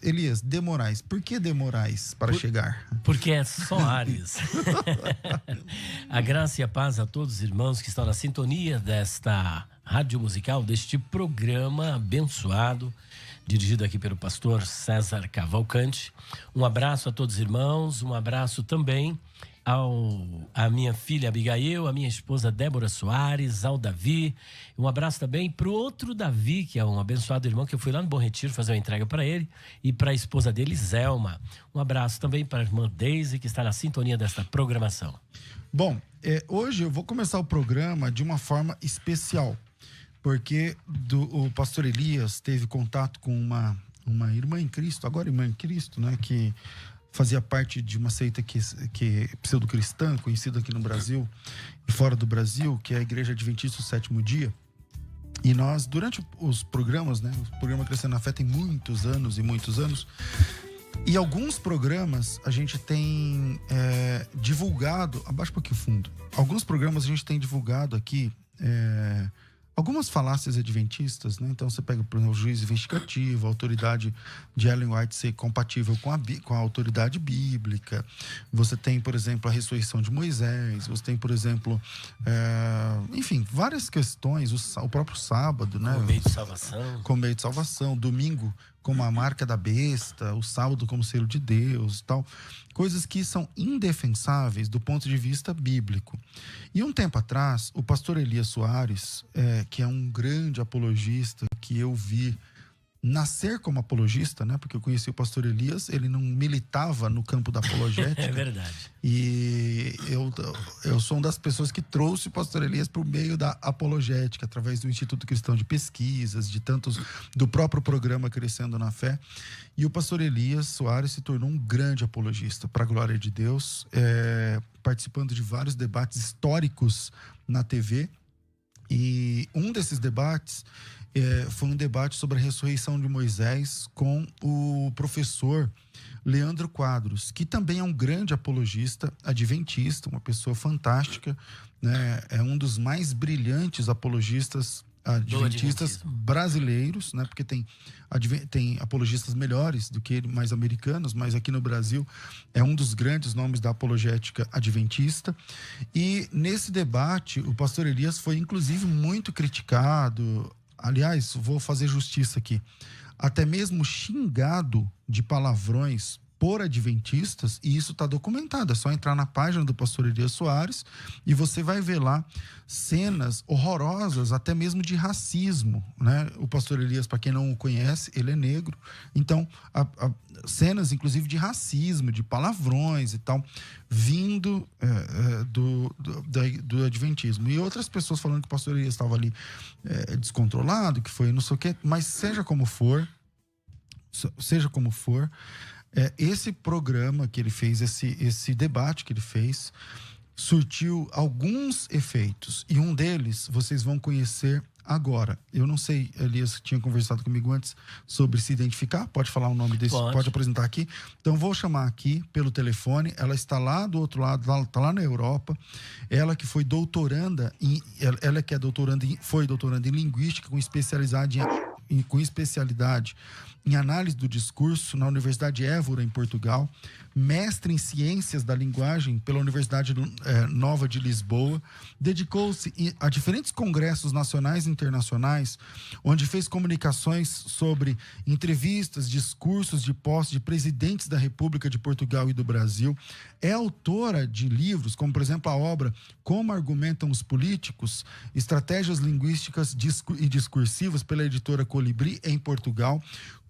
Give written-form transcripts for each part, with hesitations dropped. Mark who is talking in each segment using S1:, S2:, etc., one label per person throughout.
S1: Elias, de Moraes. Por que de Moraes para chegar?
S2: Porque é Soares. A graça e a paz a todos os irmãos que estão na sintonia desta rádio musical, deste programa abençoado, dirigido aqui pelo pastor César Cavalcante. Um abraço a todos os irmãos, um abraço também a minha filha Abigail, a minha esposa Débora Soares, ao Davi. Um abraço também pro outro Davi, que é um abençoado irmão, que eu fui lá no Bom Retiro fazer uma entrega para ele, e para a esposa dele, Zelma. Um abraço também para a irmã Deise, que está na sintonia desta programação.
S1: Bom, hoje eu vou começar o programa de uma forma especial, porque o pastor Elias teve contato com uma irmã em Cristo, agora irmã em Cristo, né, que fazia parte de uma seita que é pseudo-cristã, conhecida aqui no Brasil e fora do Brasil, que é a Igreja Adventista do Sétimo Dia. E nós, durante os programas, né, o programa Crescendo na Fé tem muitos anos, e alguns programas a gente tem divulgado, abaixa um pouquinho o fundo, alguns programas a gente tem divulgado aqui algumas falácias adventistas, né? Então você pega, por exemplo, o juízo investigativo, a autoridade de Ellen White ser compatível com a autoridade bíblica. Você tem, por exemplo, a ressurreição de Moisés. Você tem, por exemplo, enfim, várias questões. O próprio sábado, né?
S2: Como meio de salvação.
S1: Como meio de salvação. Domingo como a marca da besta. O sábado como selo de Deus e tal. Coisas que são indefensáveis do ponto de vista bíblico. E um tempo atrás, o pastor Elias Soares, que é um grande apologista que eu vi nascer como apologista, né? Porque eu conheci o pastor Elias, ele não militava no campo da apologética.
S2: É verdade.
S1: E eu sou uma das pessoas que trouxe o pastor Elias por meio da apologética, através do Instituto Cristão de Pesquisas, do próprio programa Crescendo na Fé. E o pastor Elias Soares se tornou um grande apologista, para a glória de Deus, participando de vários debates históricos na TV. E um desses debates foi um debate sobre a ressurreição de Moisés com o professor Leandro Quadros, que também é um grande apologista adventista, uma pessoa fantástica, né? É um dos mais brilhantes apologistas adventistas brasileiros, né? Porque tem apologistas melhores do que ele, mais americanos, mas aqui no Brasil é um dos grandes nomes da apologética adventista. E nesse debate, o pastor Elias foi inclusive muito criticado. Aliás, vou fazer justiça aqui. Até mesmo xingado de palavrões por adventistas, e isso está documentado. É só entrar na página do pastor Elias Soares e você vai ver lá cenas horrorosas, até mesmo de racismo, né? O pastor Elias, para quem não o conhece, ele é negro. Então, cenas inclusive de racismo, de palavrões e tal, vindo do adventismo. E outras pessoas falando que o pastor Elias estava ali descontrolado, que foi não sei o quê, mas seja como for, esse programa que ele fez, esse debate que ele fez, surtiu alguns efeitos. E um deles vocês vão conhecer agora. Eu não sei, Elias tinha conversado comigo antes sobre se identificar. Pode falar o nome desse? Pode apresentar aqui. Então vou chamar aqui pelo telefone. Ela está lá do outro lado, está lá na Europa. Ela que foi doutoranda, foi doutoranda em linguística com especialidade em análise do discurso na Universidade Évora, em Portugal, mestre em ciências da linguagem pela Universidade Nova de Lisboa, dedicou-se a diferentes congressos nacionais e internacionais, onde fez comunicações sobre entrevistas, discursos de posse de presidentes da República de Portugal e do Brasil. É autora de livros, como por exemplo a obra Como Argumentam os Políticos, Estratégias Linguísticas e Discursivas, pela editora Colibri, em Portugal.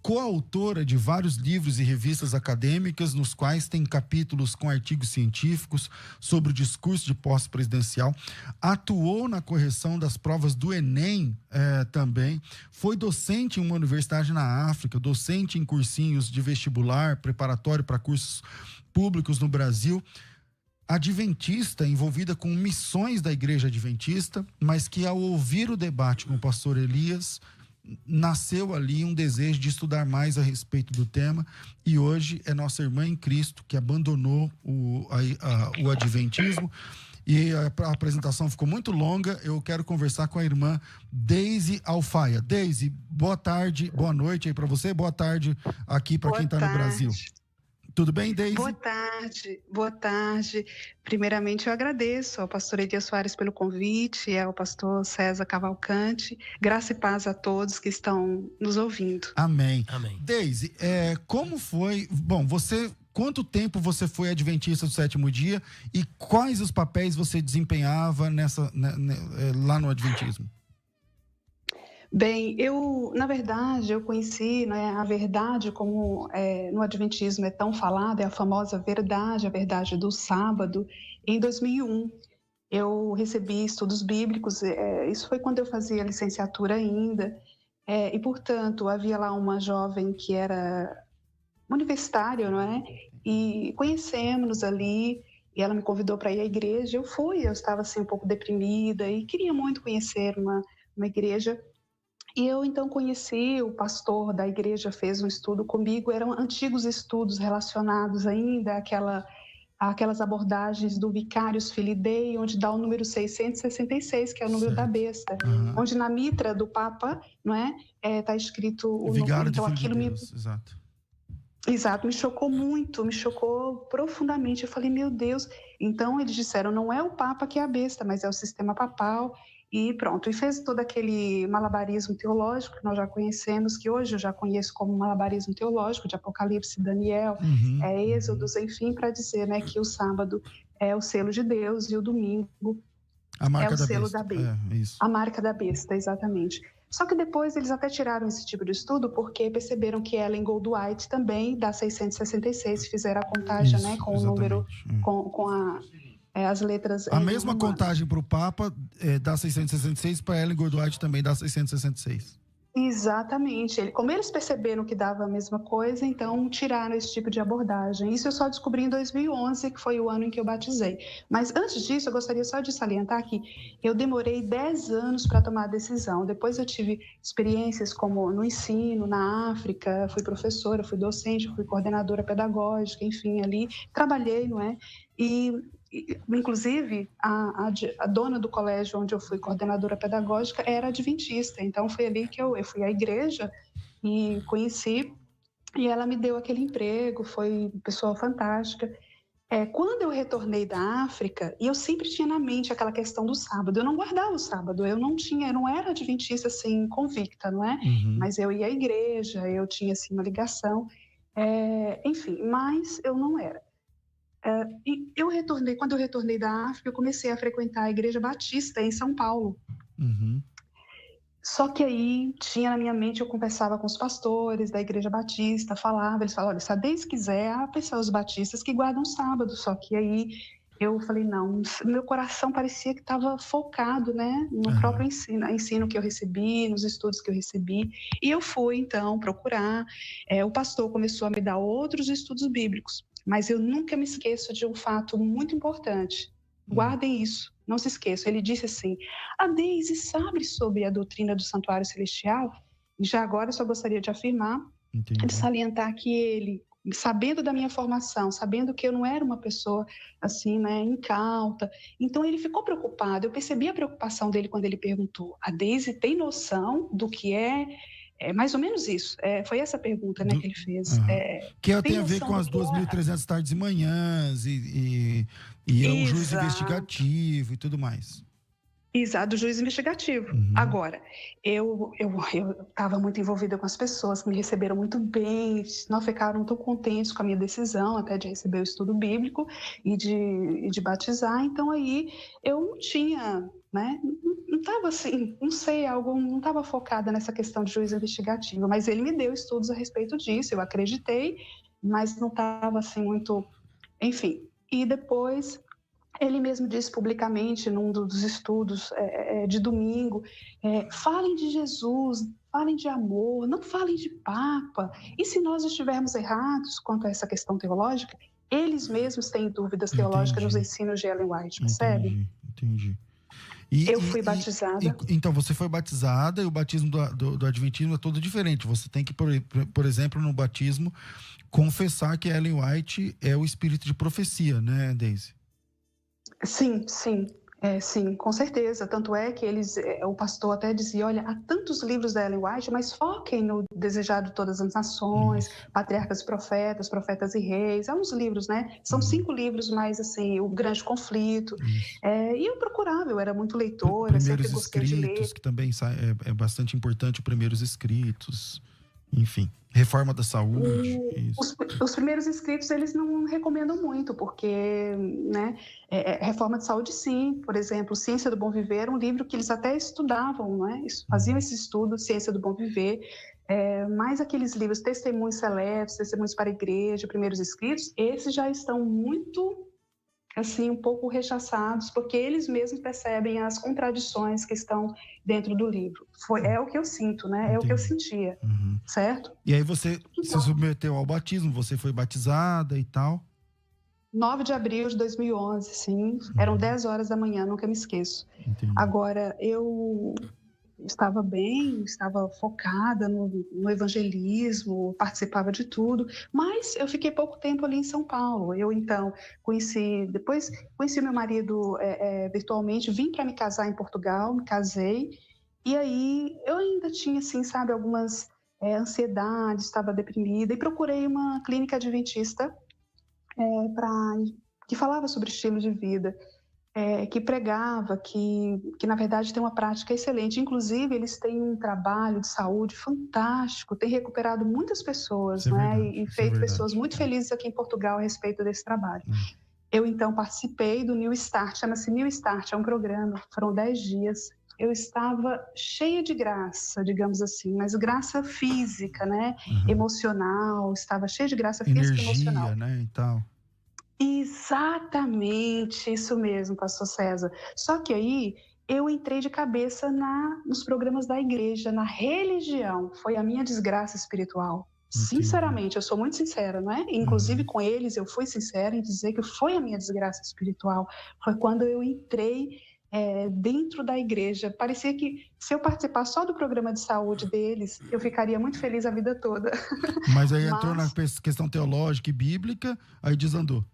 S1: Coautora de vários livros e revistas acadêmicas, nos quais tem capítulos com artigos científicos sobre o discurso de posse presidencial. Atuou na correção das provas do Enem também. Foi docente em uma universidade na África, docente em cursinhos de vestibular, preparatório para cursos públicos no Brasil. Adventista, envolvida com missões da Igreja Adventista, mas que ao ouvir o debate com o pastor Elias, nasceu ali um desejo de estudar mais a respeito do tema, e hoje é nossa irmã em Cristo, que abandonou o adventismo e a apresentação ficou muito longa. Eu quero conversar com a irmã Deise Alfaia. Deise, boa tarde, boa noite aí para você, boa tarde aqui para quem está no Brasil. Tudo bem, Deise?
S3: Boa tarde, boa tarde. Primeiramente, eu agradeço ao pastor Elias Soares pelo convite e ao pastor César Cavalcante. Graça e paz a todos que estão nos ouvindo.
S1: Amém.
S2: Amém.
S1: Deise, como foi... Bom, quanto tempo você foi adventista do sétimo dia e quais os papéis você desempenhava lá no adventismo?
S3: Bem, na verdade, eu conheci, né, a verdade, como no Adventismo é tão falada, é a famosa verdade, a verdade do sábado, em 2001. Eu recebi estudos bíblicos, isso foi quando eu fazia licenciatura ainda, e, portanto, havia lá uma jovem que era universitária, não é? E conhecemos-nos ali, e ela me convidou para ir à igreja. Eu fui, eu estava assim um pouco deprimida e queria muito conhecer uma igreja. E eu, então, conheci o pastor da igreja, fez um estudo comigo, eram antigos estudos relacionados ainda àquelas abordagens do Vicarius Filii Dei, onde dá o número 666, que é o número da besta, onde na mitra do Papa, não é, está escrito o
S1: Vigário
S3: número. Então,
S1: de Filho
S3: aquilo
S1: de Deus, exato.
S3: Exato, me chocou muito, me chocou profundamente. Eu falei, meu Deus. Então, eles disseram, não é o Papa que é a besta, mas é o sistema papal. E pronto, e fez todo aquele malabarismo teológico que nós já conhecemos, que hoje eu já conheço como malabarismo teológico, de Apocalipse, Daniel, Êxodos, enfim, para dizer, né, que o sábado é o selo de Deus e o domingo é o selo da besta.
S1: Isso.
S3: A marca da besta, exatamente. Só que depois eles até tiraram esse tipo de estudo porque perceberam que Ellen Goldwhite também dá 666, fizeram a contagem,
S1: Isso,
S3: né, com
S1: exatamente.
S3: o número, com as letras.
S1: A mesma
S3: romanas.
S1: contagem para o Papa dá 666, para Ellen Goldwhite também dá 666.
S3: Exatamente. Como eles perceberam que dava a mesma coisa, então tiraram esse tipo de abordagem. Isso eu só descobri em 2011, que foi o ano em que eu batizei. Mas antes disso, eu gostaria só de salientar que eu demorei 10 anos para tomar a decisão. Depois eu tive experiências como no ensino, na África, fui professora, fui docente, fui coordenadora pedagógica, enfim, ali trabalhei, não é? Inclusive, a dona do colégio onde eu fui coordenadora pedagógica era adventista, então foi ali que eu fui à igreja e conheci, e ela me deu aquele emprego, foi uma pessoa fantástica. Quando eu retornei da África, e eu sempre tinha na mente aquela questão do sábado, eu não guardava o sábado, eu não era adventista assim, convicta, não é? Mas eu ia à igreja, eu tinha assim uma ligação, enfim, mas eu não era. E quando eu retornei da África, eu comecei a frequentar a Igreja Batista em São Paulo. Só que aí tinha na minha mente, eu conversava com os pastores da Igreja Batista, eles falavam, olha, se a Deise quiser, há pessoas batistas que guardam sábado. Só que aí eu falei, não, meu coração parecia que estava focado, né, no próprio ensino que eu recebi, nos estudos que eu recebi. E eu fui, então, procurar. O pastor começou a me dar outros estudos bíblicos. Mas eu nunca me esqueço de um fato muito importante. Guardem isso, não se esqueçam. Ele disse assim, a Deise sabe sobre a doutrina do santuário celestial? E já agora eu só gostaria de afirmar, de salientar que ele, sabendo da minha formação, sabendo que eu não era uma pessoa assim, né, incauta, então ele ficou preocupado. Eu percebi a preocupação dele quando ele perguntou, a Deise tem noção do que é mais ou menos isso. Foi essa pergunta, né, que ele fez.
S1: Que tem a ver com as 2.300 tardes e manhãs e é um juiz investigativo e tudo mais.
S3: Exato, do juiz investigativo. Agora, eu estava muito envolvida com as pessoas que me receberam muito bem, não ficaram tão contentes com a minha decisão, até de receber o estudo bíblico e de batizar. Então, aí, eu não tinha, né, não estava assim, não sei, não estava focada nessa questão de juiz investigativo, mas ele me deu estudos a respeito disso, eu acreditei, mas não estava assim muito, enfim. E depois ele mesmo disse publicamente num dos estudos de domingo, falem de Jesus, falem de amor, não falem de Papa. E se nós estivermos errados quanto a essa questão teológica, eles mesmos têm dúvidas teológicas nos ensinos de Ellen White, percebe?
S1: Entendi.
S3: Eu fui batizada.
S1: Então, você foi batizada e o batismo do Adventismo é todo diferente. Você tem que, por exemplo, no batismo, confessar que Ellen White é o espírito de profecia, né, Deise?
S3: Sim, sim. Sim, com certeza. Tanto é que o pastor até dizia, olha, há tantos livros da Ellen White, mas foquem no Desejado de Todas as Nações, Patriarcas e Profetas, Profetas e Reis. Há uns livros, né? São 5 livros, mas assim, o Grande Conflito. E eu procurava, eu era muito leitora, sempre gostei de ler.
S1: Primeiros Escritos, que também é bastante importante, Primeiros Escritos, enfim. Reforma da Saúde.
S3: Os Primeiros Escritos, eles não recomendam muito, porque, né, Reforma de Saúde, sim. Por exemplo, Ciência do Bom Viver era um livro que eles até estudavam, né? Faziam esse estudo, Ciência do Bom Viver. Mas aqueles livros, Testemunhos Seletos, Testemunhos para a Igreja, Primeiros Escritos, esses já estão muito, assim, um pouco rechaçados, porque eles mesmos percebem as contradições que estão dentro do livro. É o que eu sinto, né? É o que eu sentia, certo?
S1: E aí você se submeteu ao batismo, você foi batizada e tal?
S3: 9 de abril de 2011, sim. Eram 10 horas da manhã, nunca me esqueço.
S1: Entendi.
S3: Agora, eu estava bem, estava focada no evangelismo, participava de tudo, mas eu fiquei pouco tempo ali em São Paulo. Eu, então, depois conheci meu marido virtualmente, vim para me casar em Portugal, me casei, e aí eu ainda tinha, assim, sabe, algumas ansiedades, estava deprimida, e procurei uma clínica adventista que falava sobre estilo de vida. Que pregava, que na verdade tem uma prática excelente. Inclusive, eles têm um trabalho de saúde fantástico, tem recuperado muitas pessoas, né? E feito pessoas muito felizes aqui em Portugal a respeito desse trabalho. Eu, então, participei do New Start, chama-se New Start, é um programa, foram 10 dias. Eu estava cheia de graça, digamos assim, mas graça física, né? Emocional, estava cheia de graça física e emocional.
S1: Energia, né, e tal.
S3: Exatamente, isso mesmo, pastor César. Só que aí eu entrei de cabeça nos programas da igreja, na religião. Foi a minha desgraça espiritual. Entendi. Sinceramente, eu sou muito sincera, não é? Inclusive com eles eu fui sincera em dizer que foi a minha desgraça espiritual. Foi quando eu entrei dentro da igreja. Parecia que se eu participar só do programa de saúde deles, eu ficaria muito feliz a vida toda.
S1: Mas aí entrou na questão teológica e bíblica, aí desandou.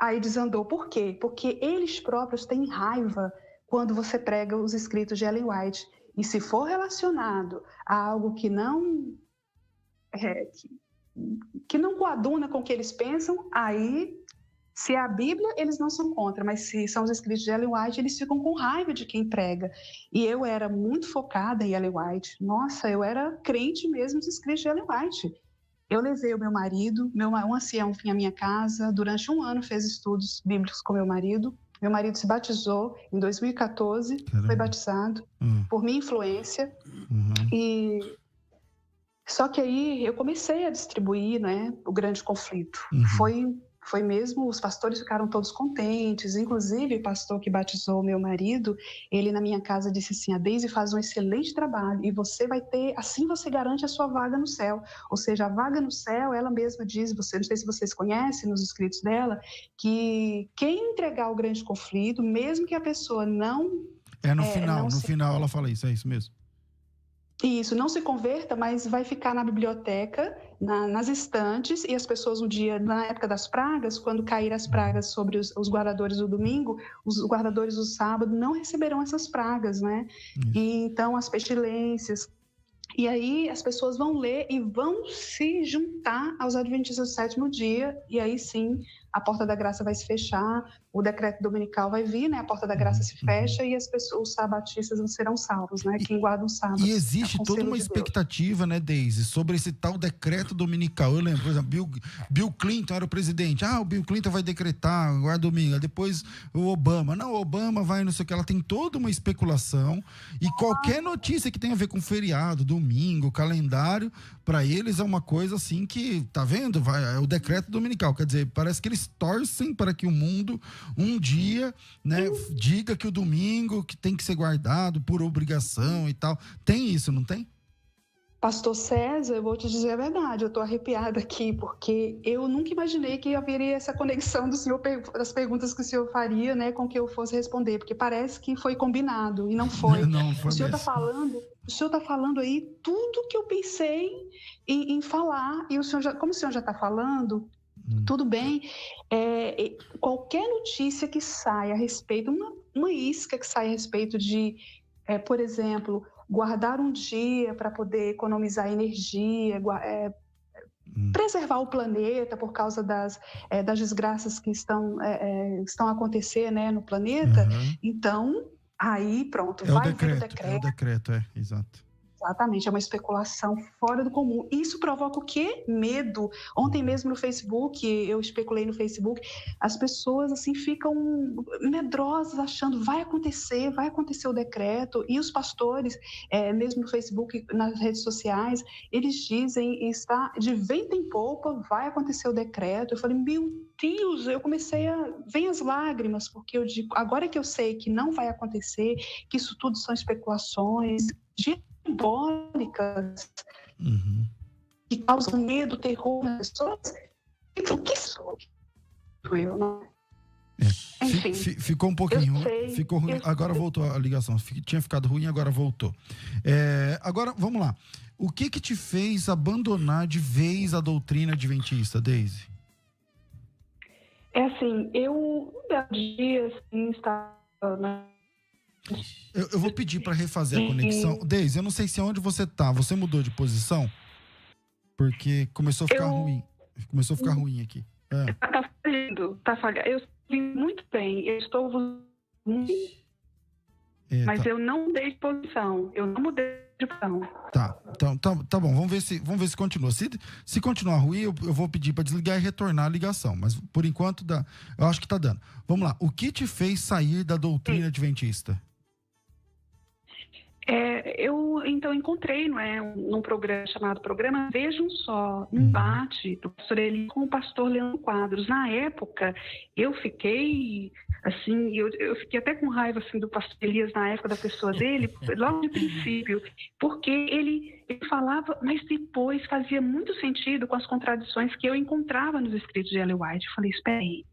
S3: Aí desandou. Por quê? Porque eles próprios têm raiva quando você prega os escritos de Ellen White. E se for relacionado a algo que não coaduna com o que eles pensam, aí, se é a Bíblia, eles não são contra. Mas se são os escritos de Ellen White, eles ficam com raiva de quem prega. E eu era muito focada em Ellen White. Nossa, eu era crente mesmo nos escritos de Ellen White. Eu levei o meu marido, um ancião vinha à minha casa, durante 1 ano fez estudos bíblicos com meu marido. Meu marido se batizou em 2014, foi batizado por minha influência. Só que aí eu comecei a distribuir, né, o Grande Conflito. Foi mesmo, os pastores ficaram todos contentes, inclusive o pastor que batizou meu marido, ele na minha casa disse assim, a Deise faz um excelente trabalho e você vai ter, assim você garante a sua vaga no céu. Ou seja, a vaga no céu, ela mesma diz, não sei se vocês conhecem nos escritos dela, que quem entregar o Grande Conflito, mesmo que a pessoa não...
S1: No final ela fala isso, é isso mesmo?
S3: Isso, não se converta, mas vai ficar na biblioteca, nas estantes, e as pessoas um dia, na época das pragas, quando cair as pragas sobre os guardadores do domingo, os guardadores do sábado não receberão essas pragas, né? E então as pestilências. E aí as pessoas vão ler e vão se juntar aos adventistas do 7º dia, e aí sim a porta da graça vai se fechar, o decreto dominical vai vir, né? A porta da graça se fecha e os sabatistas não serão salvos, né? Quem guarda o sábado.
S1: E existe toda uma expectativa, né, Deise, sobre esse tal decreto dominical. Eu lembro, por exemplo, Bill Clinton era o presidente. O Bill Clinton vai decretar, guarda domingo. Depois o Obama. Não, o Obama vai não sei o que. Ela tem toda uma especulação. E qualquer notícia que tenha a ver com feriado, domingo, calendário, para eles é uma coisa assim que, tá vendo? É o decreto dominical. Quer dizer, parece que eles torcem para que o mundo um dia, né, diga que o domingo que tem que ser guardado por obrigação e tal. Tem isso, não tem?
S3: Pastor César, eu vou te dizer a verdade, eu estou arrepiada aqui, porque eu nunca imaginei que haveria essa conexão do senhor, das perguntas que o senhor faria, né, com que eu fosse responder, porque parece que foi combinado, e não foi.
S1: Não foi.
S3: O senhor está falando aí tudo que eu pensei em falar, e como o senhor já está falando, Tudo bem, qualquer notícia que saia a respeito, uma isca que saia a respeito de, por exemplo, guardar um dia para poder economizar energia, preservar o planeta por causa das desgraças que estão a acontecer, né, no planeta. Então, aí pronto, vai vir o decreto.
S1: É o decreto, exato.
S3: Exatamente, é uma especulação fora do comum. Isso provoca o quê? Medo. Ontem mesmo no Facebook, eu especulei no Facebook, as pessoas assim ficam medrosas, achando vai acontecer o decreto. E os pastores, mesmo no Facebook, nas redes sociais, eles dizem, está de vento em popa, vai acontecer o decreto. Eu falei, meu Deus, eu comecei vem as lágrimas, porque eu digo, agora que eu sei que não vai acontecer, que isso tudo são especulações diabólicas, que causam medo, terror nas pessoas. Então, o que sou eu, não? Enfim,
S1: ficou um pouquinho ruim, ficou ruim, agora voltou a ligação. Tinha ficado ruim, agora voltou. Agora, vamos lá. O que te fez abandonar de vez a doutrina adventista, Deise?
S3: Assim, eu um dia assim, estava...
S1: Eu vou pedir para refazer a conexão. Deise, eu não sei se é onde você tá. Você mudou de posição? Porque começou a ficar ruim. Começou a ficar ruim aqui.
S3: Tá falhando. Eu vi muito bem. Eu estou mas eu não mudei de posição. Eu não mudei de posição.
S1: Tá bom. Vamos ver se continua. Se continuar ruim, eu vou pedir para desligar e retornar a ligação. Mas por enquanto eu acho que tá dando. Vamos lá. O que te fez sair da doutrina adventista?
S3: Eu então encontrei, num programa chamado Programa Vejam Só, um debate do pastor Eli com o pastor Leandro Quadros. Na época, eu fiquei assim, eu fiquei até com raiva assim do pastor Elias na época da pessoa dele, logo de princípio, porque ele falava, mas depois fazia muito sentido com as contradições que eu encontrava nos escritos de Ellen White. Eu falei, espera aí,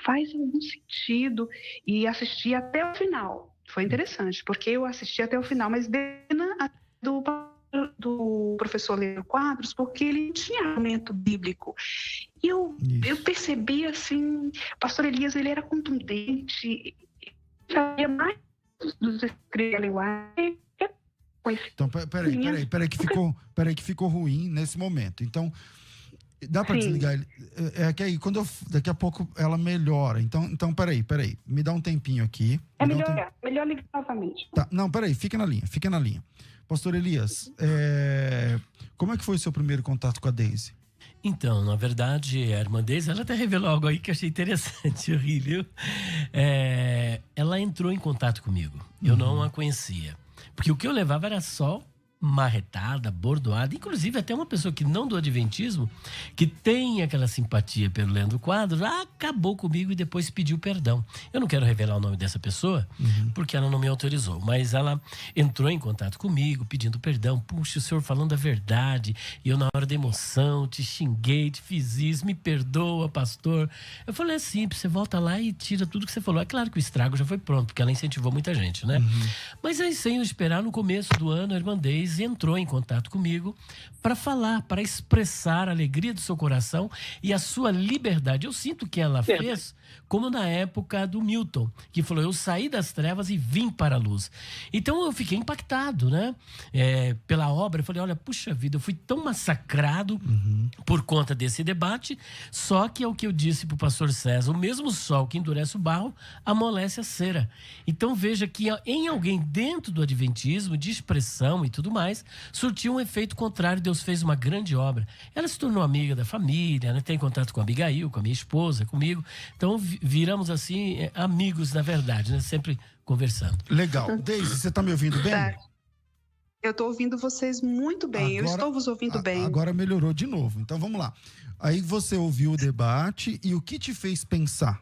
S3: faz algum sentido, e assisti até o final. Foi interessante, porque eu assisti até o final, mas do professor Leandro Quadros, porque ele tinha argumento bíblico. E eu percebi, assim, o pastor Elias, ele era contundente, sabia mais dos escritos de White.
S1: Então, peraí que ficou ruim nesse momento. Então, dá para desligar ele? Que aí, daqui a pouco ela melhora. Então peraí. Me dá um tempinho aqui.
S3: Melhor ligar novamente.
S1: Tá, não, peraí, fica na linha. Pastor Elias, como é que foi o seu primeiro contato com a Deise?
S2: Então, na verdade, a irmã Deise, ela até revelou algo aí que eu achei interessante, viu? Ela entrou em contato comigo. Eu não a conhecia. Porque o que eu levava era só marretada, bordoada, inclusive até uma pessoa que não do adventismo, que tem aquela simpatia pelo Leandro Quadros, acabou comigo e depois pediu perdão. Eu não quero revelar o nome dessa pessoa, porque ela não me autorizou, mas ela entrou em contato comigo, pedindo perdão. Puxa, o senhor falando a verdade, e eu na hora da emoção te xinguei, te fiz isso, me perdoa, pastor. Eu falei, é simples, você volta lá e tira tudo que você falou. É claro que o estrago já foi pronto, porque ela incentivou muita gente, né? Mas aí, sem eu esperar, no começo do ano, a irmã Deise entrou em contato comigo para falar, para expressar a alegria do seu coração e a sua liberdade. Eu sinto que ela fez como na época do Milton, que falou, eu saí das trevas e vim para a luz. Então eu fiquei impactado, né? Pela obra. Eu falei, olha, puxa vida, eu fui tão massacrado por conta desse debate, só que é o que eu disse para o pastor César, o mesmo sol que endurece o barro, amolece a cera. Então veja que em alguém dentro do adventismo, de expressão e tudo mais, surtiu um efeito contrário. Deus fez uma grande obra. Ela se tornou amiga da família, né? Tem contato com a Abigail, com a minha esposa, comigo. Então viramos assim amigos, na verdade, né? Sempre conversando.
S1: Legal. Deise, você está me ouvindo bem?
S3: Eu estou ouvindo vocês muito bem. Eu estou vos ouvindo bem.
S1: Agora melhorou de novo. Então vamos lá. Aí você ouviu o debate e o que te fez pensar?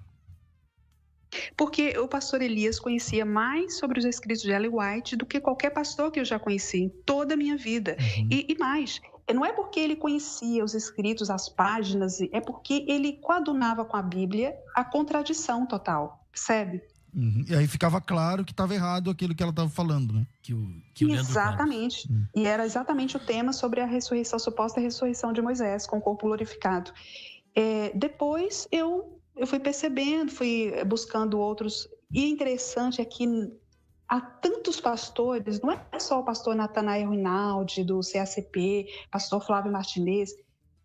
S3: Porque o pastor Elias conhecia mais sobre os escritos de Ellen White do que qualquer pastor que eu já conheci em toda a minha vida. E mais, não é porque ele conhecia os escritos, as páginas, é porque ele coadunava com a Bíblia a contradição total, percebe?
S1: E aí ficava claro que estava errado aquilo que ela estava falando, né?
S3: Exatamente. E era exatamente o tema sobre a ressurreição, a suposta ressurreição de Moisés com o corpo glorificado. Depois eu fui percebendo, fui buscando outros. E interessante é que há tantos pastores, não é só o pastor Natanael Rinaldi, do CACP, pastor Flávio Martinez,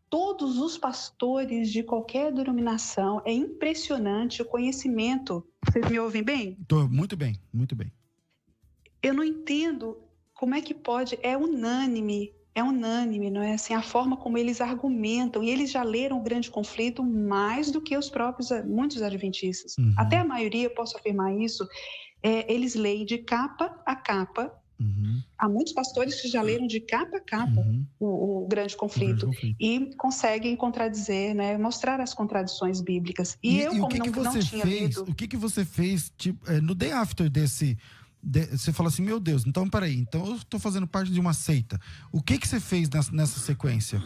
S3: todos os pastores de qualquer denominação. É impressionante o conhecimento. Vocês me ouvem bem?
S1: Tô muito bem, muito bem.
S3: Eu não entendo como é que pode, é unânime, não é assim, a forma como eles argumentam, e eles já leram o Grande Conflito mais do que os próprios, muitos adventistas.
S1: Uhum.
S3: Até a maioria, eu posso afirmar isso, eles leem de capa a capa.
S1: Uhum.
S3: Há muitos pastores que já leram de capa a capa o Grande Conflito e conseguem contradizer, né, mostrar as contradições bíblicas. E eu, como não tinha lido...
S1: O que você fez tipo, no day after desse... Você fala assim, meu Deus, então peraí, então eu estou fazendo parte de uma seita. O que você fez nessa sequência?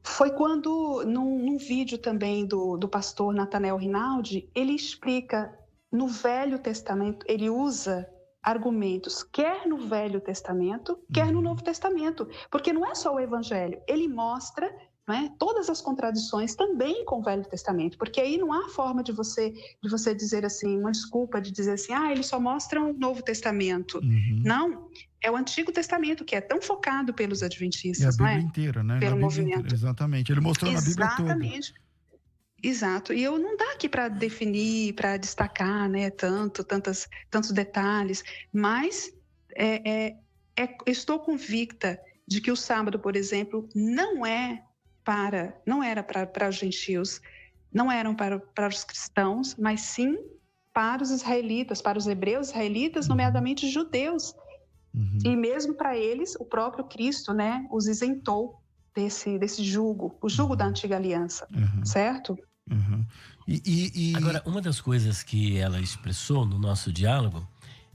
S3: Foi quando, num vídeo também do pastor Natanael Rinaldi, ele explica, no Velho Testamento, ele usa argumentos, quer no Velho Testamento, quer no Novo Testamento, porque não é só o Evangelho, ele mostra, não é, todas as contradições também com o Velho Testamento, porque aí não há forma de você dizer assim, uma desculpa de dizer assim, eles só mostram o Novo Testamento. Não, é o Antigo Testamento que é tão focado pelos adventistas,
S1: não é?
S3: não é?
S1: Inteira, né?
S3: Pelo
S1: movimento.
S3: Inteira,
S1: exatamente, ele mostrou na Bíblia toda.
S3: Exatamente. Exato, e eu não dá aqui para definir, para destacar, né, tantos detalhes, mas estou convicta de que o sábado, por exemplo, não era para os gentios, não eram para os cristãos, mas sim para os israelitas, para os hebreus israelitas, nomeadamente judeus. E mesmo para eles, o próprio Cristo, né, os isentou desse jugo, o jugo da antiga aliança, certo?
S2: Agora, uma das coisas que ela expressou no nosso diálogo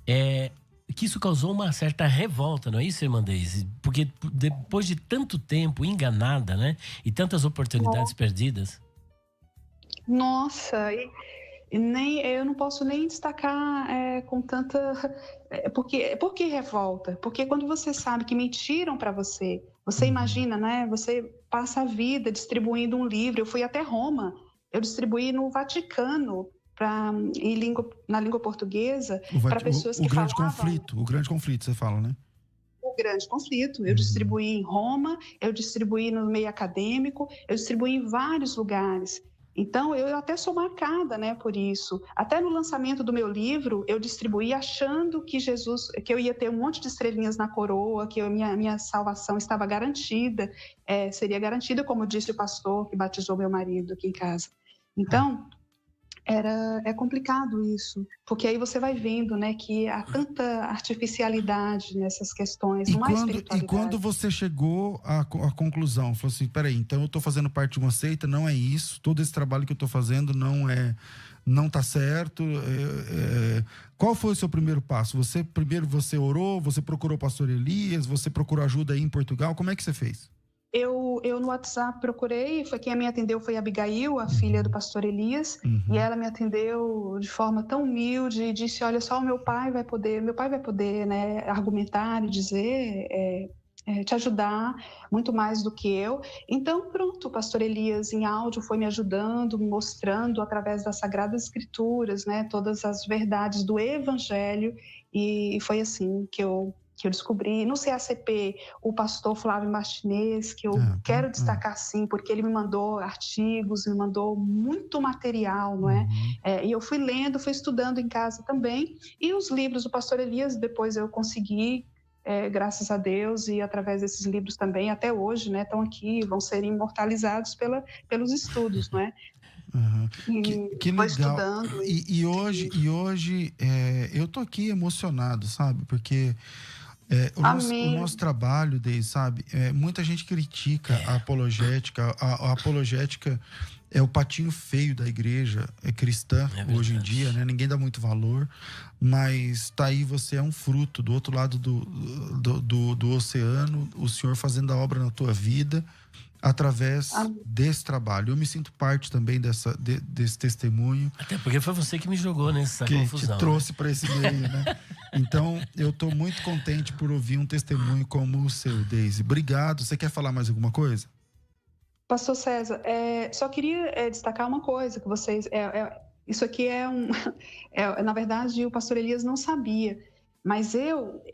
S2: é que isso causou uma certa revolta, não é isso, irmã Deise? Porque depois de tanto tempo enganada, né? E tantas oportunidades perdidas.
S3: Nossa, eu não posso nem destacar com tanta... Por que revolta? Porque quando você sabe que mentiram para você, você imagina, né? Você passa a vida distribuindo um livro. Eu fui até Roma, eu distribuí no Vaticano, na língua portuguesa, para pessoas que falavam...
S1: O grande conflito, você fala, né?
S3: O Grande Conflito. Eu distribuí em Roma, eu distribuí no meio acadêmico, eu distribuí em vários lugares. Então, eu até sou marcada, né, por isso. Até no lançamento do meu livro, eu distribuí achando que que eu ia ter um monte de estrelinhas na coroa, que minha salvação estava garantida, seria garantida, como disse o pastor que batizou meu marido aqui em casa. Então, é complicado isso, porque aí você vai vendo, né, que há tanta artificialidade nessas questões, não há espiritualidade.
S1: E quando você chegou à conclusão, falou assim, peraí, então eu estou fazendo parte de uma seita, não é isso, todo esse trabalho que eu estou fazendo não está certo. Qual foi o seu primeiro passo? Você orou, você procurou o pastor Elias, você procurou ajuda aí em Portugal, como é que você fez?
S3: Eu no WhatsApp procurei, quem me atendeu foi a Abigail, a filha do pastor Elias, e ela me atendeu de forma tão humilde e disse, olha só, meu pai vai poder, né, argumentar e dizer, te ajudar muito mais do que eu. Então, pronto, o pastor Elias em áudio foi me ajudando, me mostrando através das Sagradas Escrituras, né, todas as verdades do Evangelho, e foi assim que eu descobri. No CACP, o pastor Flávio Martinez, que eu quero destacar sim, porque ele me mandou artigos, me mandou muito material, não é? E eu fui lendo, fui estudando em casa também, e os livros do pastor Elias, depois eu consegui, graças a Deus, e através desses livros também, até hoje, né, estão aqui, vão ser imortalizados pelos estudos, não é?
S1: Que legal. Estudando e hoje eu tô aqui emocionado, sabe? Porque o nosso trabalho, Deise, sabe? Muita gente critica a apologética. A apologética é o patinho feio da igreja cristã hoje em dia, né? Ninguém dá muito valor, mas tá aí, você é um fruto do outro lado do oceano, o Senhor fazendo a obra na tua vida através desse trabalho. Eu me sinto parte também desse testemunho.
S2: Até porque foi você que me jogou nessa confusão.
S1: Que te trouxe, né, para esse meio, né? Então, eu estou muito contente por ouvir um testemunho como o seu, Deise. Obrigado. Você quer falar mais alguma coisa?
S3: Pastor César, só queria destacar uma coisa que vocês... isso aqui na verdade, o pastor Elias não sabia, mas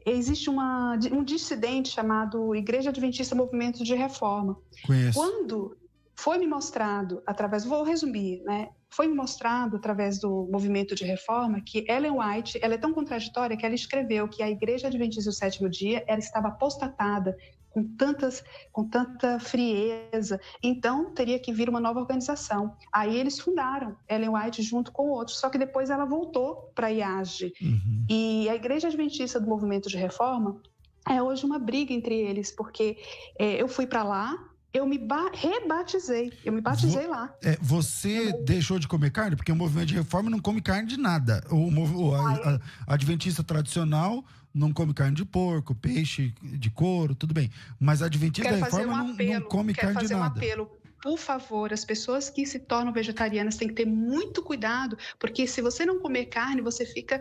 S3: existe um dissidente chamado Igreja Adventista Movimento de Reforma.
S1: Conheço.
S3: Quando foi me mostrado, vou resumir, né? Foi me mostrado através do Movimento de Reforma que Ellen White, ela é tão contraditória que ela escreveu que a Igreja Adventista do Sétimo Dia, ela estava apostatada com tanta frieza, então teria que vir uma nova organização. Aí eles fundaram Ellen White junto com outros, só que depois ela voltou para a IAGE.
S1: Uhum.
S3: E a Igreja Adventista do Movimento de Reforma é hoje uma briga entre eles, porque eu fui para lá, eu me rebatizei, eu me batizei lá.
S1: Você deixou de comer carne? Porque o movimento de reforma não come carne de nada. A adventista tradicional não come carne de porco, peixe de couro, tudo bem. Mas a adventista da reforma não come carne de nada.
S3: Quero fazer um apelo. Por favor, as pessoas que se tornam vegetarianas têm que ter muito cuidado, porque se você não comer carne, você fica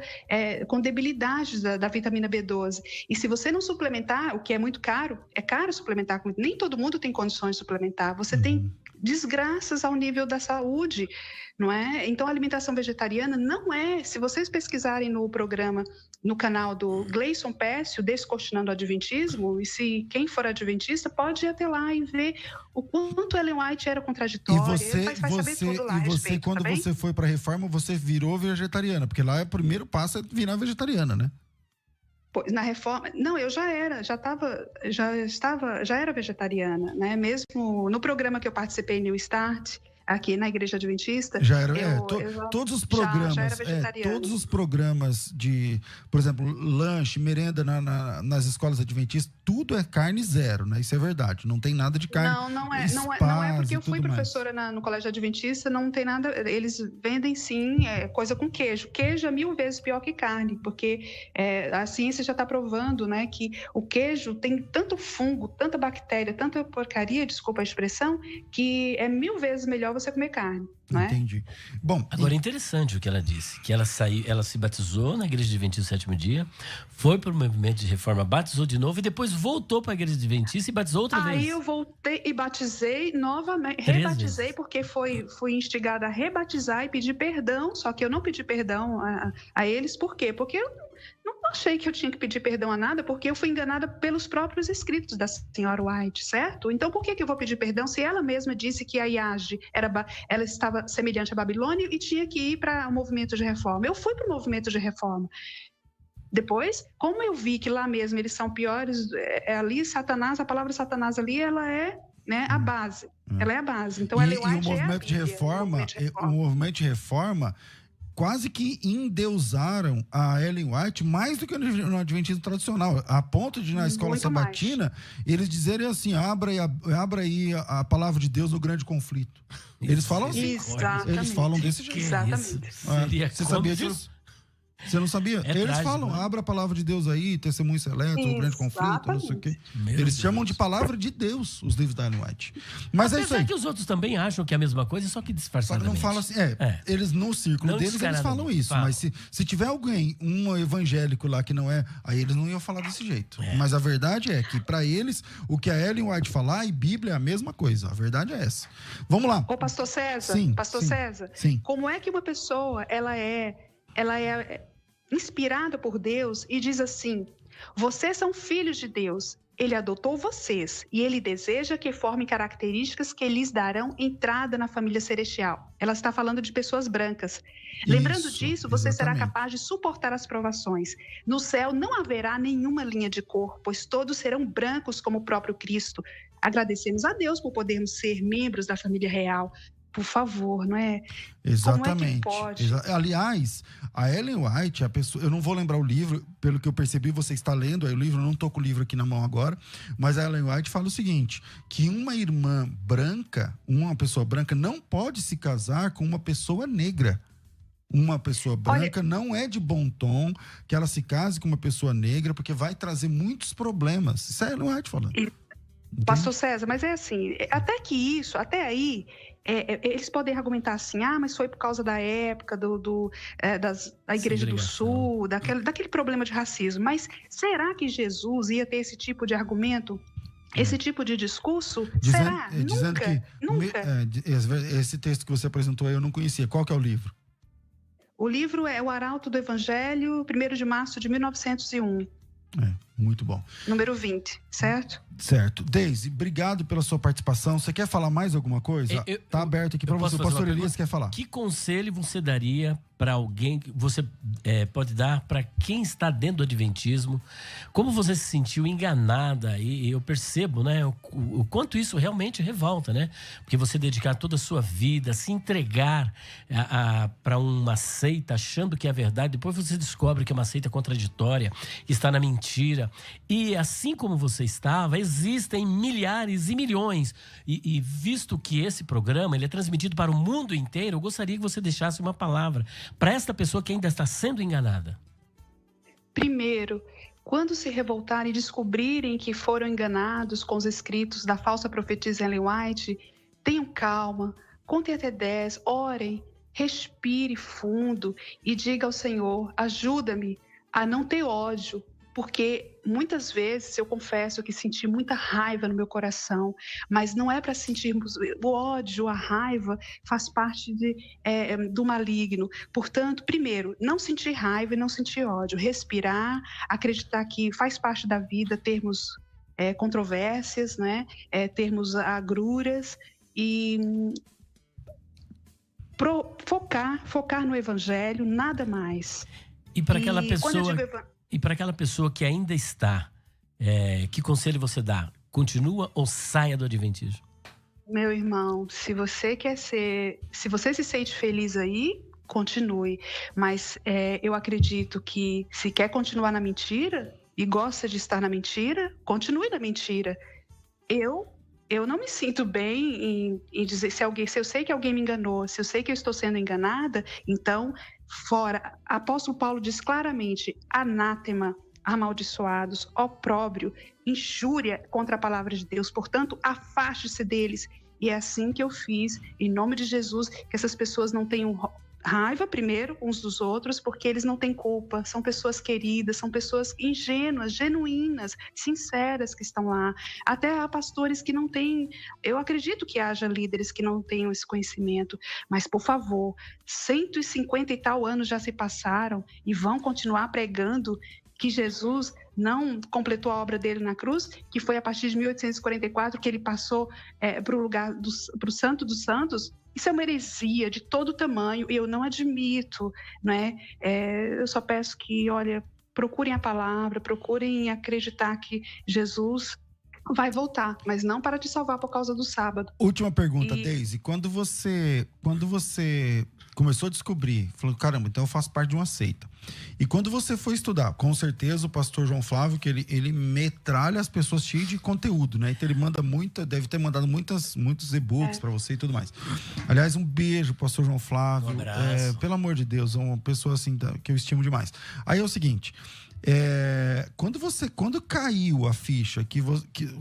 S3: com debilidades da vitamina B12. E se você não suplementar, o que é muito caro, é caro suplementar, nem todo mundo tem condições de suplementar, você tem desgraças ao nível da saúde, não é? Então, a alimentação vegetariana não é... Se vocês pesquisarem no programa, no canal do Gleison Pécio, Descortinando o Adventismo, e se quem for adventista pode ir até lá e ver o quanto Ellen White era contraditória.
S1: Quando você foi para a reforma, você virou vegetariana, porque lá o primeiro passo é virar vegetariana, né?
S3: Na reforma, não, eu já era vegetariana, né? Mesmo no programa que eu participei, New Start, aqui na Igreja Adventista,
S1: todos os programas,
S3: já era vegetariana.
S1: Todos os programas de, por exemplo, lanche, merenda nas escolas adventistas, tudo é carne zero, né? Isso é verdade, não tem nada de carne.
S3: Não é porque eu fui professora no Colégio Adventista, não tem nada, eles vendem sim coisa com queijo. Queijo é 1000 vezes pior que carne, porque a ciência já está provando, né, que o queijo tem tanto fungo, tanta bactéria, tanta porcaria, desculpa a expressão, que é 1000 vezes melhor você comer carne, não é?
S1: Entendi. Bom,
S2: agora é interessante o que ela disse, que ela se batizou na Igreja Adventista do Sétimo Dia, foi para o movimento de reforma, batizou de novo e depois voltou para a Igreja Adventista e batizou outra vez.
S3: Aí eu voltei e batizei novamente, rebatizei porque fui instigada a rebatizar e pedir perdão, só que eu não pedi perdão a eles, por quê? Porque eu não achei que eu tinha que pedir perdão a nada, porque eu fui enganada pelos próprios escritos da senhora White, certo? Então, por que eu vou pedir perdão se ela mesma disse que a IAGE ela estava semelhante à Babilônia e tinha que ir para o movimento de reforma? Eu fui para o movimento de reforma. Depois, como eu vi que lá mesmo eles são piores, ali Satanás, a palavra Satanás ali, ela é, né, a base. Ela é a base. Então,
S1: e o movimento de reforma, o movimento de reforma quase que endeusaram a Ellen White mais do que no adventismo tradicional, a ponto de na escola sabatina eles dizerem assim, abra aí a palavra de Deus no grande conflito. Eles falam assim.
S3: Exatamente.
S1: Eles falam desse jeito.
S3: Exatamente.
S1: Você sabia disso? Você não sabia? Eles falam, abra a palavra de Deus aí, testemunho seleto, o grande conflito, não sei o quê. Eles chamam de palavra de Deus, os livros da Ellen White. Mas é isso aí.
S2: Que os outros também acham que é a mesma coisa, só que disfarçadamente.
S1: Só que não falam assim, eles no círculo deles, eles falam isso. Mas se tiver alguém, um evangélico lá que não é, aí eles não iam falar desse jeito. Mas a verdade é que para eles, o que a Ellen White falar e Bíblia é a mesma coisa. A verdade é essa. Vamos lá.
S3: Ô, pastor César, César, como é que uma pessoa, ela é inspirada por Deus e diz assim: vocês são filhos de Deus, Ele adotou vocês e Ele deseja que formem características que lhes darão entrada na família celestial. Ela está falando de pessoas brancas. Lembrando disso, você será capaz de suportar as provações. No céu não haverá nenhuma linha de cor, pois todos serão brancos como o próprio Cristo. Agradecemos a Deus por podermos ser membros da família real. Por favor, não é?
S1: Exatamente.
S3: Como é que pode?
S1: Aliás, a Ellen White, eu não vou lembrar o livro, pelo que eu percebi, você está lendo aí o livro, eu não estou com o livro aqui na mão agora, mas a Ellen White fala o seguinte, que uma irmã branca, uma pessoa branca, não pode se casar com uma pessoa negra. Uma pessoa branca não é de bom tom que ela se case com uma pessoa negra, porque vai trazer muitos problemas. Isso é a Ellen White falando.
S3: Pastor César, mas é assim, até aí, eles podem argumentar assim, mas foi por causa da época da Igreja do Sul, daquele problema de racismo. Mas será que Jesus ia ter esse tipo de argumento Esse tipo de discurso, será?
S1: Dizendo que
S3: Nunca.
S1: Esse texto que você apresentou aí eu não conhecia. Qual que é o livro?
S3: O livro é O Arauto do Evangelho, 1º de março de 1901.
S1: Muito bom.
S3: Número 20, certo?
S1: Certo. Deise, obrigado pela sua participação. Você quer falar mais alguma coisa? Tá aberto aqui para você. O pastor Elias quer falar.
S2: Que conselho você daria para alguém que você pode dar para quem está dentro do adventismo? Como você se sentiu enganada? E eu percebo, né, o quanto isso realmente revolta, né? Porque você dedicar toda a sua vida, se entregar para uma seita achando que é verdade, depois você descobre que é uma seita contraditória, que está na mentira. E assim como você estava, existem milhares e milhões. E visto que esse programa ele é transmitido para o mundo inteiro, eu gostaria que você deixasse uma palavra para esta pessoa que ainda está sendo enganada.
S3: Primeiro, quando se revoltarem e descobrirem que foram enganados com os escritos da falsa profetisa Ellen White, tenham calma, contem até 10, orem, respire fundo e diga ao Senhor, ajuda-me a não ter ódio, porque muitas vezes eu confesso que senti muita raiva no meu coração, mas não é para sentirmos o ódio, a raiva faz parte do maligno. Portanto, primeiro, não sentir raiva e não sentir ódio, respirar, acreditar que faz parte da vida termos controvérsias, né? Termos agruras e focar no evangelho, nada mais.
S2: E para aquela pessoa... E para aquela pessoa que ainda está, que conselho você dá? Continua ou saia do adventismo?
S3: Meu irmão, se você se sente feliz aí, continue. Mas eu acredito que se quer continuar na mentira e gosta de estar na mentira, continue na mentira. Eu não me sinto bem em dizer, se eu sei que alguém me enganou, se eu sei que eu estou sendo enganada, então, fora. Apóstolo Paulo diz claramente, anátema, amaldiçoados, opróbrio, injúria contra a palavra de Deus. Portanto, afaste-se deles. E é assim que eu fiz, em nome de Jesus, que essas pessoas não tenham raiva, primeiro, uns dos outros, porque eles não têm culpa, são pessoas queridas, são pessoas ingênuas, genuínas, sinceras que estão lá. Até há pastores que não têm, eu acredito que haja líderes que não tenham esse conhecimento, mas, por favor, 150 e tal anos já se passaram e vão continuar pregando que Jesus não completou a obra dele na cruz, que foi a partir de 1844 que ele passou para o lugar, para o Santo dos Santos. Isso é uma heresia de todo tamanho e eu não admito, né? Eu só peço que, olha, procurem a palavra, procurem acreditar que Jesus vai voltar, mas não para te salvar por causa do sábado.
S1: Última pergunta, Deise. Quando você começou a descobrir, falou, caramba, então eu faço parte de uma seita. E quando você foi estudar, com certeza o pastor João Flávio, que ele metralha as pessoas cheias de conteúdo, né? Então ele manda deve ter mandado muitos e-books para você e tudo mais. Aliás, um beijo, pastor João Flávio.
S2: Um abraço.
S1: Pelo amor de Deus, uma pessoa assim que eu estimo demais. Aí é o seguinte... Quando caiu a ficha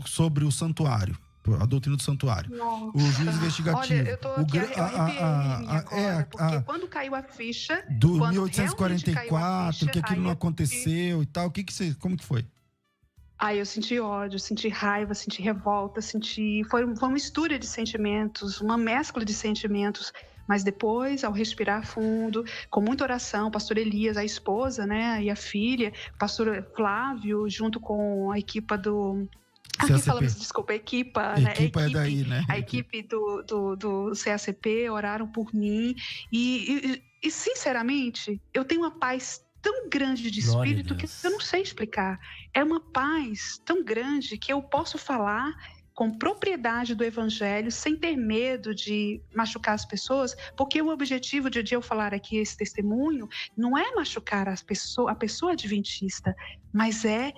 S1: sobre o santuário, a doutrina do santuário,
S3: nossa,
S1: o juiz investigativo,
S3: olha, eu tô aqui agora, porque quando caiu a ficha
S1: do 1844, que aquilo não aconteceu e tal, como que foi?
S3: Aí eu senti ódio, senti raiva, senti revolta, foi uma mistura de sentimentos, uma mescla de sentimentos. Mas depois, ao respirar fundo, com muita oração, o pastor Elias, a esposa, né, e a filha, o pastor Flávio, junto com a equipa do... Aqui falamos, desculpa, a equipa, né?
S1: É daí, né?
S3: A equipe do CACP oraram por mim e, sinceramente, eu tenho uma paz tão grande de espírito que eu não sei explicar. É uma paz tão grande que eu posso falar com propriedade do evangelho, sem ter medo de machucar as pessoas, porque o objetivo de eu falar aqui esse testemunho não é machucar a pessoa adventista, mas é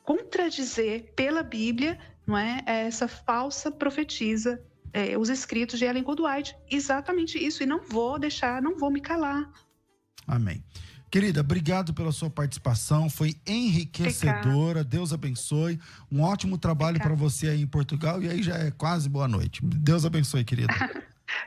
S3: contradizer pela Bíblia, não é, essa falsa profetisa, os escritos de Ellen White. Exatamente isso, e não vou me calar.
S1: Amém. Querida, obrigado pela sua participação, foi enriquecedora, Deus abençoe, um ótimo trabalho para você aí em Portugal, e aí já é quase boa noite. Deus abençoe, querida.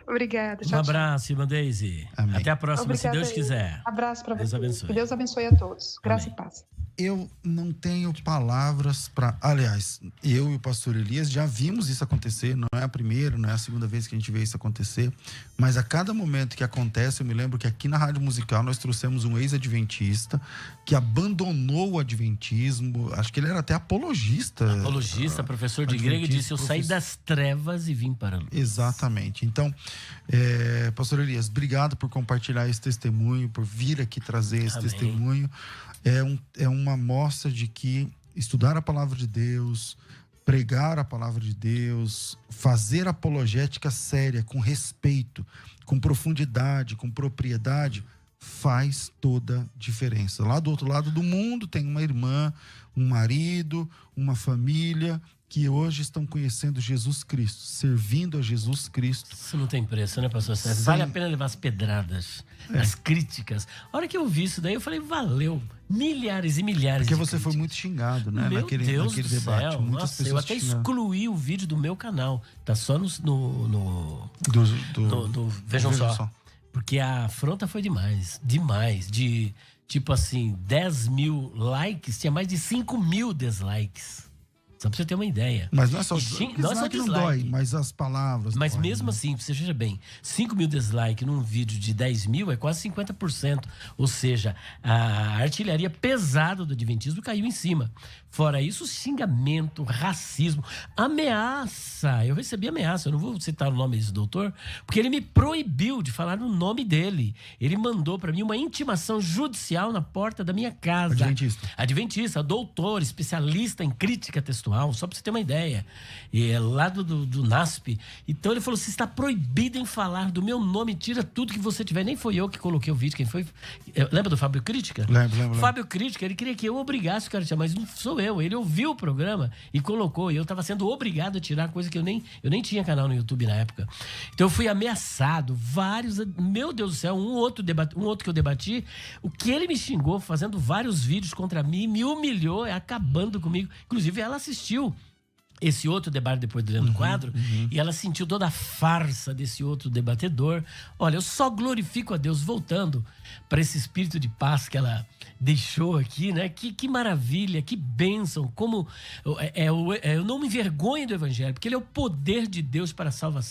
S3: Obrigada.
S2: Um abraço, irmã Deise. Até a próxima, se Deus quiser.
S3: Abraço para você.
S2: Deus abençoe.
S3: Que Deus abençoe a todos. Graça e paz.
S1: eu não tenho palavras para... Aliás, eu e o pastor Elias já vimos isso acontecer. Não é a primeira, não é a segunda vez que a gente vê isso acontecer. Mas a cada momento que acontece, eu me lembro que aqui na Rádio Musical nós trouxemos um ex-adventista que abandonou o adventismo. Acho que ele era até apologista.
S2: Apologista, professor de grego, e disse: eu saí das trevas e vim para a luz.
S1: Exatamente. Então, pastor Elias, obrigado por compartilhar esse testemunho, por vir aqui trazer esse testemunho. É uma mostra de que estudar a palavra de Deus, pregar a palavra de Deus, fazer apologética séria, com respeito, com profundidade, com propriedade, faz toda diferença. Lá do outro lado do mundo tem uma irmã, um marido, uma família que hoje estão conhecendo Jesus Cristo, servindo a Jesus Cristo.
S2: Isso não tem preço, né, pastor Sérgio? Vale a pena levar as pedradas, as críticas. A hora que eu vi isso daí, eu falei, valeu. Milhares e milhares
S1: Porque
S2: de
S1: você foi muito xingado, né?
S2: Meu Deus do
S1: debate.
S2: Céu.
S1: Muitas
S2: Nossa,
S1: pessoas
S2: eu até excluí o vídeo do meu canal. Tá só no Vejam Só. Porque a afronta foi demais. Demais. De, tipo assim, 10 mil likes, tinha mais de 5 mil dislikes. Só pra você ter uma ideia.
S1: Mas não é só
S2: dislike,
S1: não dói, mas as palavras.
S2: Mas
S1: dói,
S2: mesmo
S1: né?
S2: assim, você veja bem, 5 mil dislikes num vídeo de 10 mil é quase 50%. Ou seja, a artilharia pesada do adventismo caiu em cima. Fora isso, xingamento, racismo, ameaça. Eu recebi ameaça, eu não vou citar o nome desse doutor, porque ele me proibiu de falar no nome dele. Ele mandou pra mim uma intimação judicial na porta da minha casa. Adventista, doutor, especialista em crítica textual, só pra você ter uma ideia. E é lá do NASP. Então ele falou: você está proibido em falar do meu nome, tira tudo que você tiver. Nem foi eu que coloquei o vídeo, quem foi? Lembra do Fábio Crítica?
S1: Lembro.
S2: Fábio Crítica, ele queria que eu obrigasse o cara a tirar, mas não sou eu. Ele ouviu o programa e colocou. E eu estava sendo obrigado a tirar, coisa que eu nem tinha canal no YouTube na época. Então eu fui ameaçado. Vários... Meu Deus do céu, um outro que eu debati, o que ele me xingou, fazendo vários vídeos contra mim, me humilhou, acabando comigo. Inclusive, ela assistiu esse outro debate depois do Leandro Quadro, e ela sentiu toda a farsa desse outro debatedor. Olha, eu só glorifico a Deus, voltando para esse espírito de paz que ela deixou aqui, né? Que maravilha, que bênção, como eu não me envergonho do Evangelho, porque ele é o poder de Deus para a salvação